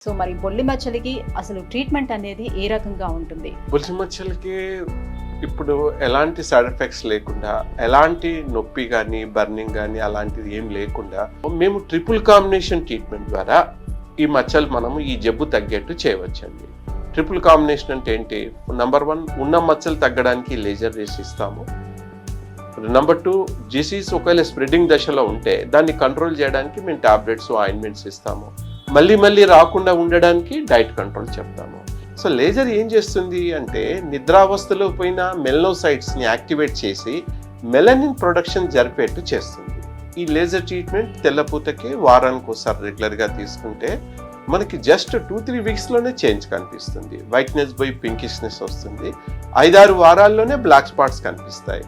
So మరి బొల్లి మచ్చలకి అసలు treatment అనేది ఏ రకంగా ఉంటుంది? బొల్లి మచ్చలకి ఇప్పుడు ఎలాంటి సైడ్ ఎఫెక్ట్స్ లేకుండా, ఎలాంటి నొప్పి కానీ బర్నింగ్ కానీ అలాంటిది ఏం లేకుండా మేము ట్రిపుల్ కాంబినేషన్ ట్రీట్మెంట్ ద్వారా ఈ మచ్చలు మనము ఈ జబ్బు తగ్గేట్టు చేయవచ్చండి. ట్రిపుల్ కాంబినేషన్ అంటే ఏంటి? నెంబర్ 1 ఉన్న మచ్చలు తగ్గడానికి లేజర్ రేస్ ఇస్తాము. నెంబర్ 2 డిసీజ్ ఒకవేళ స్ప్రెడింగ్ దశలో ఉంటే దాన్ని కంట్రోల్ చేయడానికి మేము టాబ్లెట్స్ ఆయింట్మెంట్స్ ఇస్తాము. మళ్ళీ రాకుండా ఉండడానికి డైట్ కంట్రోల్ చెప్తాము. సో లేజర్ ఏం చేస్తుంది అంటే నిద్రావస్థలో పోయిన మెలనోసైట్స్ని యాక్టివేట్ చేసి మెలనిన్ ప్రొడక్షన్ జరిపేట్టు చేస్తుంది. ఈ లేజర్ ట్రీట్మెంట్ తెల్లపూతకి వారానికి ఒకసారి రెగ్యులర్గా తీసుకుంటే మనకి జస్ట్ 2-3 వీక్స్లోనే చేంజ్ కనిపిస్తుంది. వైట్నెస్ పోయి పింకిష్నెస్ వస్తుంది. 5-6 వారాల్లోనే బ్లాక్ స్పాట్స్ కనిపిస్తాయి.